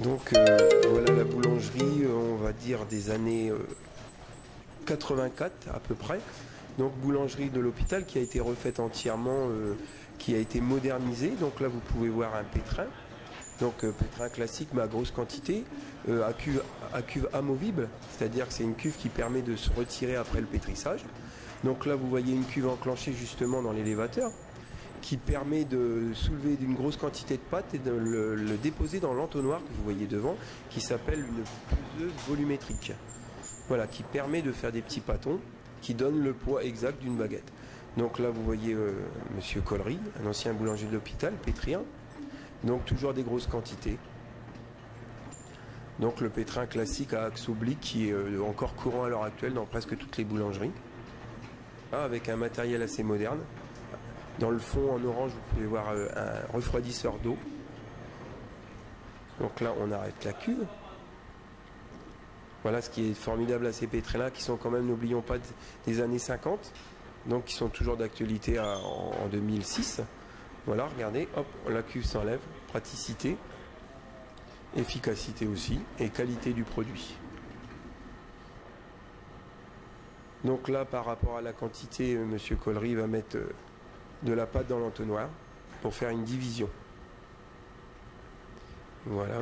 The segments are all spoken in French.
Donc voilà la boulangerie, on va dire des années 84 à peu près. Donc boulangerie de l'hôpital qui a été refaite entièrement, qui a été modernisée. Donc là vous pouvez voir un pétrin. Donc pétrin classique mais à grosse quantité, à cuve amovible, c'est-à-dire que c'est une cuve qui permet de se retirer après le pétrissage. Donc là vous voyez une cuve enclenchée justement dans l'élévateur qui permet de soulever une grosse quantité de pâte et de le déposer dans l'entonnoir que vous voyez devant, qui s'appelle une peseuse volumétrique. Voilà, qui permet de faire des petits pâtons qui donnent le poids exact d'une baguette. Donc là vous voyez Monsieur Collery, un ancien boulanger de l'hôpital, pétrien. Donc toujours des grosses quantités. Donc le pétrin classique à axe oblique qui est encore courant à l'heure actuelle dans presque toutes les boulangeries. Là, avec un matériel assez moderne. Dans le fond en orange vous pouvez voir un refroidisseur d'eau. Donc là on arrête la cuve. Voilà ce qui est formidable à ces pétrins là qui sont quand même, n'oublions pas, des années 50. Donc qui sont toujours d'actualité en 2006. Voilà, regardez, hop, la cuve s'enlève, praticité, efficacité aussi, et qualité du produit. Donc là, par rapport à la quantité, Monsieur Collery va mettre de la pâte dans l'entonnoir pour faire une division. Voilà.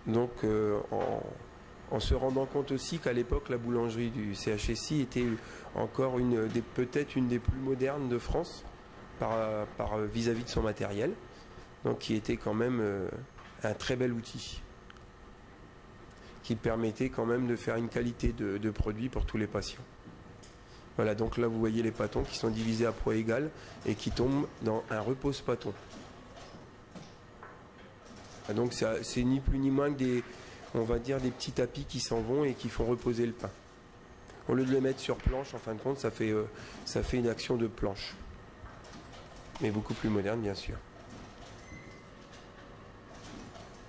Donc, en se rendant compte aussi qu'à l'époque, la boulangerie du CHSI était encore peut-être une des plus modernes de France vis-à-vis de son matériel, donc qui était quand même un très bel outil, qui permettait quand même de faire une qualité de produit pour tous les patients. Voilà, donc là vous voyez les pâtons qui sont divisés à poids égal et qui tombent dans un repose-pâton. Donc c'est ni plus ni moins que on va dire des petits tapis qui s'en vont et qui font reposer le pain. Au lieu de le mettre sur planche, en fin de compte, ça fait une action de planche. Mais beaucoup plus moderne, bien sûr.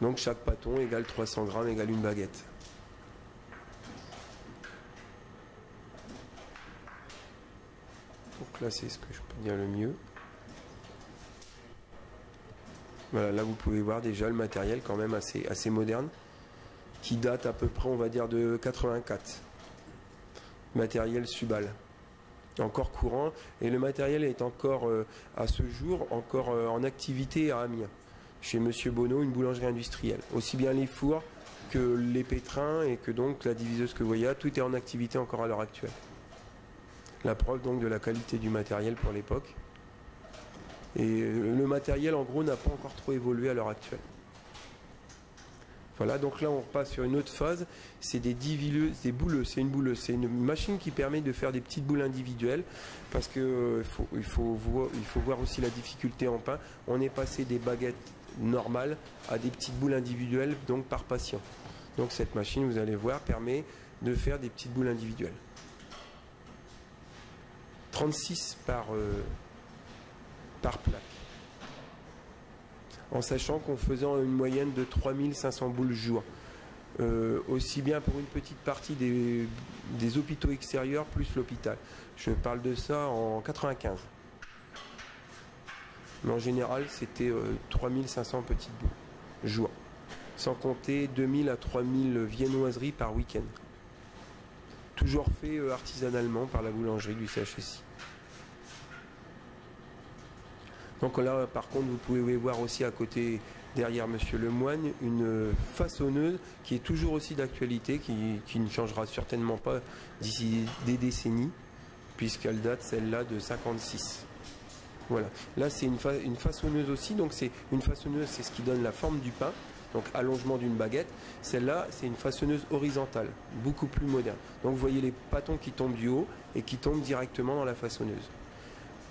Donc chaque pâton égale 300 grammes, égale une baguette. Donc là, c'est ce que je peux dire le mieux. Voilà, là vous pouvez voir déjà le matériel quand même assez moderne, qui date à peu près, on va dire, de 84. Matériel Subal, encore courant, et le matériel est encore, à ce jour, encore en activité à Amiens, chez Monsieur Bonneau, une boulangerie industrielle. Aussi bien les fours que les pétrins, et que donc la diviseuse que vous voyez, tout est en activité encore à l'heure actuelle. La preuve donc de la qualité du matériel pour l'époque. Et le matériel, en gros, n'a pas encore trop évolué à l'heure actuelle. Voilà, donc là, on repasse sur une autre phase. C'est des divileuses, des bouleuses. C'est une bouleuse. C'est une machine qui permet de faire des petites boules individuelles. Parce que il faut voir aussi la difficulté en pain. On est passé des baguettes normales à des petites boules individuelles, donc par patient. Donc cette machine, vous allez voir, permet de faire des petites boules individuelles. 36 par plaque, en sachant qu'on faisait une moyenne de 3500 boules jour, aussi bien pour une petite partie des hôpitaux extérieurs plus l'hôpital. Je parle de ça en 95. Mais en général, c'était 3500 petites boules jour, sans compter 2000 à 3000 viennoiseries par week-end. Toujours fait artisanalement par la boulangerie du CHSI. Donc là, par contre, vous pouvez voir aussi à côté, derrière Monsieur Lemoine, une façonneuse qui est toujours aussi d'actualité, qui ne changera certainement pas d'ici des décennies, puisqu'elle date celle-là de 56. Voilà. Là, c'est une façonneuse aussi. Donc c'est une façonneuse, c'est ce qui donne la forme du pain. Donc allongement d'une baguette. Celle-là, c'est une façonneuse horizontale, beaucoup plus moderne. Donc vous voyez les pâtons qui tombent du haut et qui tombent directement dans la façonneuse.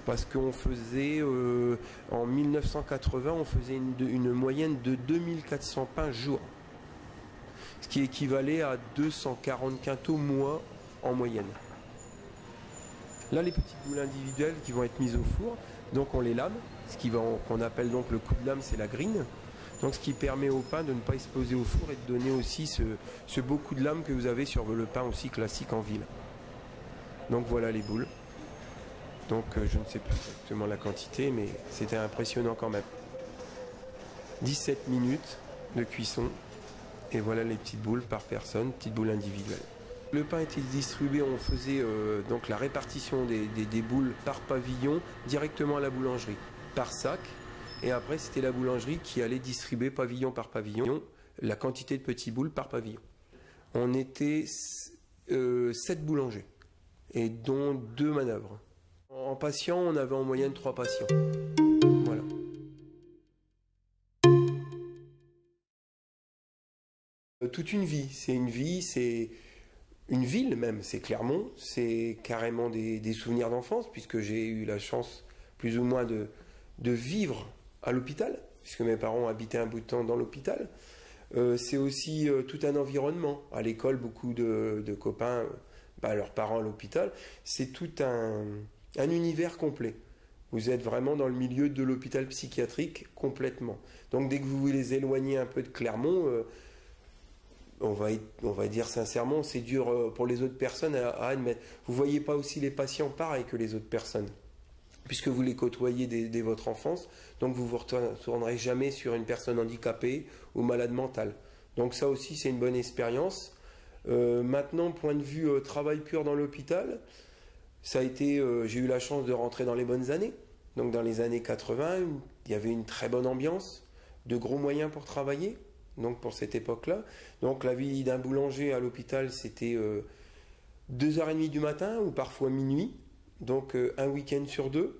Parce qu'on faisait, en 1980, on faisait une moyenne de 2400 pains jour. Ce qui équivalait à 240 quintaux mois en moyenne. Là, les petites boules individuelles qui vont être mises au four, donc on les lame, ce qu'on appelle donc le coup de lame, c'est la grine. Donc ce qui permet au pain de ne pas exploser au four et de donner aussi ce beau coup de lame que vous avez sur le pain aussi classique en ville. Donc voilà les boules. Donc je ne sais plus exactement la quantité, mais c'était impressionnant quand même. 17 minutes de cuisson. Et voilà les petites boules par personne, petites boules individuelles. Le pain était distribué, on faisait donc la répartition des boules par pavillon directement à la boulangerie, par sac. Et après, c'était la boulangerie qui allait distribuer pavillon par pavillon la quantité de petites boules par pavillon. On était 7 boulangers, et dont 2 manœuvres. En patient, on avait en moyenne 3 patients. Voilà. Toute une vie, c'est une ville même, c'est Clermont, c'est carrément des souvenirs d'enfance, puisque j'ai eu la chance plus ou moins de vivre à l'hôpital, puisque mes parents habitaient un bout de temps dans l'hôpital. C'est aussi tout un environnement. À l'école, beaucoup de copains, leurs parents à l'hôpital, c'est tout un univers complet. Vous êtes vraiment dans le milieu de l'hôpital psychiatrique complètement. Donc dès que vous vous les éloignez un peu de Clermont, on va dire sincèrement, c'est dur pour les autres personnes à admettre. Vous ne voyez pas aussi les patients pareil que les autres personnes, puisque vous les côtoyez dès votre enfance, donc vous ne vous retournerez jamais sur une personne handicapée ou malade mentale. Donc ça aussi, c'est une bonne expérience. Maintenant, point de vue travail pur dans l'hôpital, ça a été, j'ai eu la chance de rentrer dans les bonnes années. Donc dans les années 80, il y avait une très bonne ambiance, de gros moyens pour travailler. Donc pour cette époque-là. Donc la vie d'un boulanger à l'hôpital, c'était 2h30 du matin ou parfois minuit. Donc un week-end sur 2,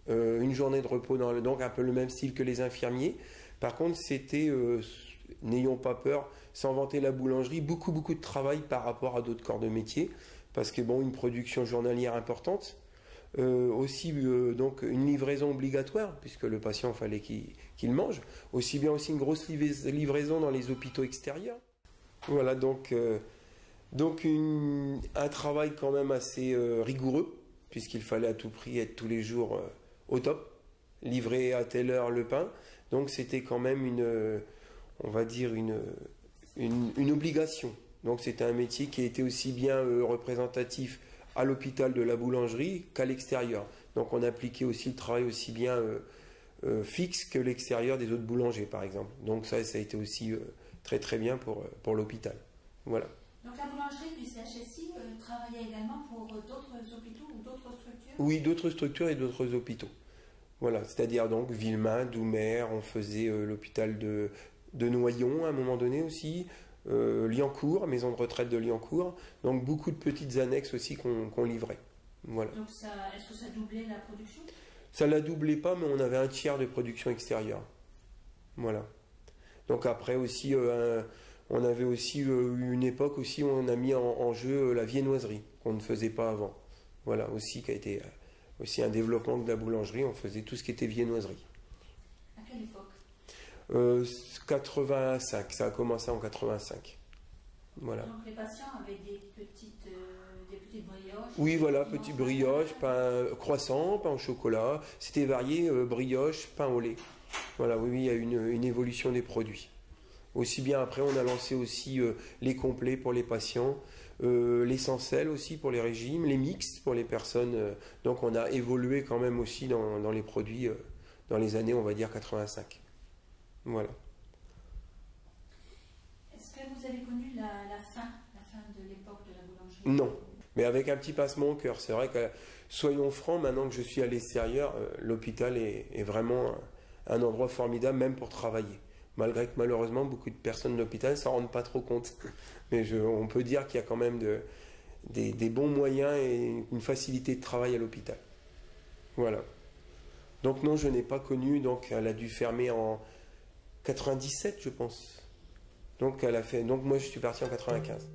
une journée de repos, donc un peu le même style que les infirmiers. Par contre, c'était, n'ayons pas peur, sans vanter la boulangerie, beaucoup de travail par rapport à d'autres corps de métier. Parce que bon, une production journalière importante. Aussi donc une livraison obligatoire, puisque le patient fallait qu'il mange, aussi bien aussi une grosse livraison dans les hôpitaux extérieurs. Voilà, donc un travail quand même assez rigoureux, puisqu'il fallait à tout prix être tous les jours au top, livrer à telle heure le pain. Donc c'était quand même on va dire une obligation. Donc c'était un métier qui était aussi bien représentatif à l'hôpital de la boulangerie qu'à l'extérieur. Donc on appliquait aussi le travail aussi bien fixe que l'extérieur des autres boulangers, par exemple. Donc ça a été aussi très bien pour l'hôpital. Voilà. Donc la boulangerie du CHSI travaillait également pour d'autres hôpitaux ou d'autres structures? Oui, d'autres structures et d'autres hôpitaux. Voilà, c'est-à-dire donc Villemain, Doumer, on faisait l'hôpital de Noyon à un moment donné aussi, Liancourt, maison de retraite de Liancourt, donc beaucoup de petites annexes aussi qu'on livrait. Voilà. Donc est-ce que ça doublait la production? Ça ne la doublait pas, mais on avait un tiers de production extérieure. Voilà. Donc après aussi, on avait aussi une époque aussi où on a mis en jeu la viennoiserie, qu'on ne faisait pas avant. Voilà, aussi qui a été aussi un développement de la boulangerie, on faisait tout ce qui était viennoiserie. À quelle époque? 85, ça a commencé en 85. Voilà. Donc les patients avaient des petites brioches? Oui, voilà, petites brioches, pain croissant, pain au chocolat, c'était varié, brioche, pain au lait. Voilà, oui, il y a une évolution des produits. Aussi bien après, on a lancé aussi les complets pour les patients, les sans sel aussi pour les régimes, les mix pour les personnes. Donc on a évolué quand même aussi dans les produits dans les années, on va dire, 85. Voilà. Est-ce que vous avez connu la fin de l'époque de la boulangerie? Non, mais avec un petit passement au cœur. C'est vrai que, soyons francs, maintenant que je suis à l'extérieur, l'hôpital est vraiment un endroit formidable, même pour travailler. Malgré que malheureusement, beaucoup de personnes de l'hôpital ne s'en rendent pas trop compte. Mais on peut dire qu'il y a quand même des bons moyens et une facilité de travail à l'hôpital. Voilà. Donc non, je n'ai pas connu, donc elle a dû fermer en 97, je pense. Donc moi je suis parti en 95.